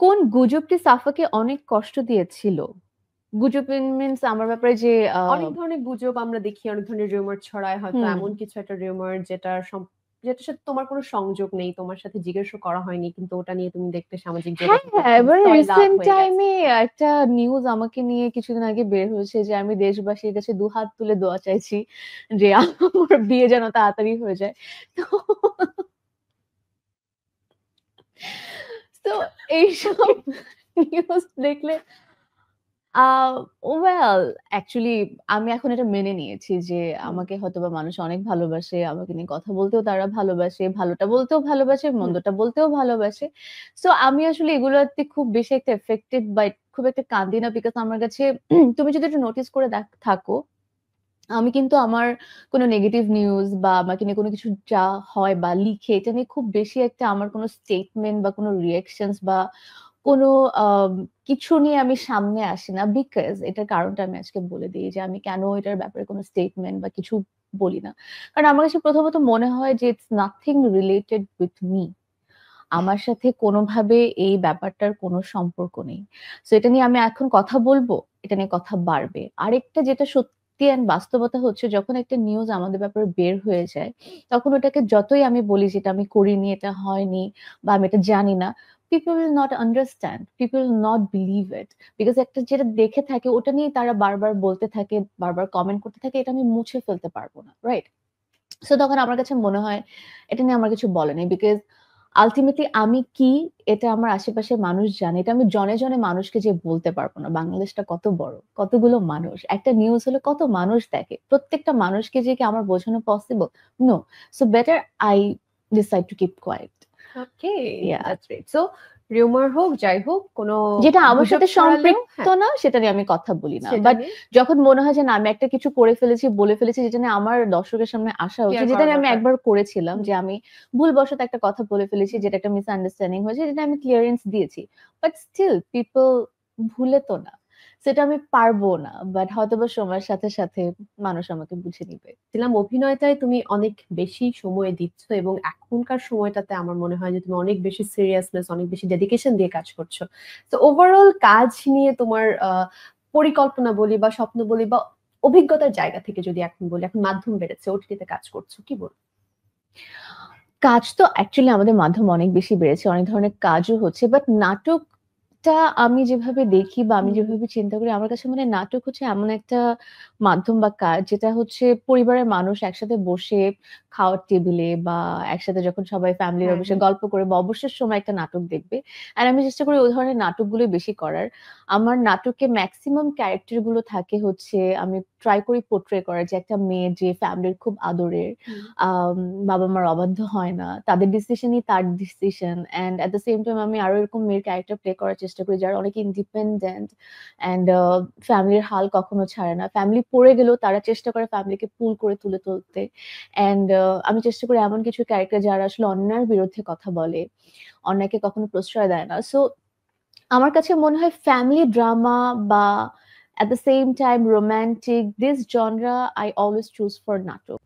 কোন গুজবটি সাফাকে অনেক কষ্ট দিয়েছিল? গুজব মিনস আমার ব্যাপারে যে অনেক ধরনের গুজব আমরা দেখি, অনেক ধরনের রিউমার ছড়ায়। হয়তো হুম। এমন কিছু একটা রিউমার যেটার সাথে তোমার কোনো সংযোগ নেই, তোমার সাথে জিজ্ঞাসা করা হয়নি, কিন্তু ওটা নিয়ে তুমি দেখতে সামাজিক হ্যাঁ, যোগাযোগ হ্যাঁ, মাধ্যমে এবারে সয়লাব রিসেন্ট হয়ে গেছে। টাইমে একটা নিউজ আমাকে নিয়ে কিছুদিন আগে বের হয়েছে যে আমি দেশবাসীর কাছে দুহাত তুলে দোয়া চাইছি যে আমার বিয়ে যেন তাড়াতাড়ি হয়ে যায়। তো তো এইসব নিউজ দেখলে আ ওয়েল অ্যাকচুয়ালি আমি এখন এটা মেনে নিয়েছি যে হুম, আমাকে হয়তোবা মানুষ অনেক ভালোবাসে। আমাকে নিয়ে কথা বলতেও তারা ভালোবাসে। ভালোটা বলতেও ভালোবাসে, হুম। মন্দটা বলতেও ভালোবাসে। সো আমি আসলে এগুলাতে খুব বেশি একটা এফেক্টেড বা খুব একটা কাঁদি না বিকজ আমার কাছে তুমি যদি একটু নোটিস করে থাকো, আমি কিন্তু আমার কোনো নেগেটিভ নিউজ বা আমাকে নিয়ে কোনো কিছু যা হয় বা লিখে এটা নিয়ে খুব বেশি একটা আমার কোনো স্টেটমেন্ট বা কোনো রিঅ্যাকশনস বা কোনো আম কিছু নিয়ে আমি সামনে আসি না। বিকজ এটার কারণটা আমি আজকে বলে দেই যে আমি কেন এটার ব্যাপারে কোনো স্টেটমেন্ট বা কিছু বলি না। কারণ আমার কাছে প্রথমত মনে হয় যে it's nothing related with me. আমার সাথে কোনোভাবে এই ব্যাপারটার কোনো সম্পর্ক নেই। সো এটা নিয়ে আমি এখন কথা বলবো, এটা নিয়ে কথা বাড়বে। আরেকটা যেটা সত্যি অ্যান্ড বাস্তবতা হচ্ছে যখন একটা নিউজ আমাদের ব্যাপারে বের হয়ে যায়, তখন ওটাকে যতই আমি বলি যে এটা আমি করিনি, এটা হয়নি বা আমি এটা জানি না, people will not understand, people will not believe it. Because একটা যেটা দেখে থাকে ওটা নিয়েই তারা বারবার বলতে থাকে, বারবার কমেন্ট করতে থাকে, এটা আমি মুছে ফেলতে পারব না। রাইট? সো তখন আমার কাছে মনে হয় এটা নিয়ে আমার কিছু বলার নেই। বিকজ আল্টিমেটলি আমি কি এটা আমার আশেপাশের মানুষ জানে। এটা আমি জনে, জনে মানুষকে যেয়ে বলতে পারব না। বাংলাদেশটা কত বড়, কতগুলো মানুষ। একটা নিউজ হলে কত মানুষ দেখে। প্রত্যেকটা মানুষকে যে কি আমার বোঝানো possible? No. So better I decide to keep quiet. Okay, yeah. That's great. So rumour হোক, যাই হোক, কোনো যেটা আমার গুজব সাথে ছড়ালেও সম্পৃক্ত হ্যাঁ, না সেটা নিয়ে আমি কথা বলি না। সেটা বাট নিয়ে যখন মনে হয় যে না আমি একটা কিছু করে ফেলেছি, বলে ফেলেছি যেটা নিয়ে আমার দর্শকের সামনে আসা উচিত, শেয়ার যেটা করা নিয়ে আমি দরকার। একবার করেছিলাম হুম, যে আমি ভুলবশত একটা কথা বলে ফেলেছি হুম। যেটা একটা মিসআন্ডারস্ট্যান্ডিং হয়েছে যেটা আমি ক্লিয়ারেন্স দিয়েছি। বাট স্টিল পিপল ভুলে তো না। সেটা আমি পারবো না। বাট হয়তোবা সময়ের সাথে, সাথে মানুষ আমাকে বুঝে নিবে। ছিলাম অভিনয়টায় তুমি অনেক বেশি সময় দিচ্ছ, এবং এখনকার সময়টাতে আমার মনে হয় যে তুমি অনেক বেশি সিরিয়াসনেস, অনেক বেশি ডেডিকেশন দিয়ে কাজ করছো। তো ওভারঅল কাজ নিয়ে তোমার পরিকল্পনা বলি বা স্বপ্ন বলি বা অভিজ্ঞতার জায়গা থেকে যদি এখন বলি, এখন মাধ্যম বেড়েছে, ওটিটিতে কাজ করছো, কি বল? কাজ তো অ্যাকচুয়ালি আমাদের মাধ্যম অনেক বেশি বেড়েছে। অনেক ধরনের কাজও হচ্ছে। বাট নাটকটা আমি যেভাবে দেখি বা আমি হুম, যেভাবে চিন্তা করি, আমার কাছে মনে হয় নাটক হচ্ছে এমন একটা মাধ্যম বা কাজ যেটা হচ্ছে পরিবারের মানুষ একসাথে বসে খাওয়ার টেবিলে বা একসাথে যখন সবাই ফ্যামিলিরা হ্যাঁ, বসে হ্যাঁ। গল্প করে বা অবসর সময় একটা নাটক দেখবে। আর আমি চেষ্টা করি ওই ধরনের নাটকগুলোই বেশি করার। আমার নাটকে মেক্সিমাম ক্যারেক্টার গুলো থাকে হচ্ছে আমি ট্রাই করি পোর্ট্রে করার যে একটা মেয়ে যে ফ্যামিলির খুব আদরের। হুম। আম বাবা-মার অবাধ্য হয় না। তাদের ডিসিশনই তার decision. And at the same time আমি আরো এরকম মেয়ের ক্যারেক্টার প্লে করার চেষ্টা করি যারা অনেক ইন্ডিপেন্ডেন্ট অ্যান্ড ফ্যামিলির হাল কখনো ছাড়ে না। ফ্যামিলি পড়ে গেলেও তারা চেষ্টা করে ফ্যামিলিকে পুল করে তুলে তুলতে। অ্যান্ড আমি চেষ্টা করি এমন কিছু ক্যারেক্টার যারা আসলে অন্যায়ের বিরুদ্ধে কথা বলে, অন্যায়কে কখনো প্রশ্রয় দেয় না। সো আমার কাছে মনে হয় ফ্যামিলি ড্রামা বা at the same time romantic, this genre I always choose for নাটক।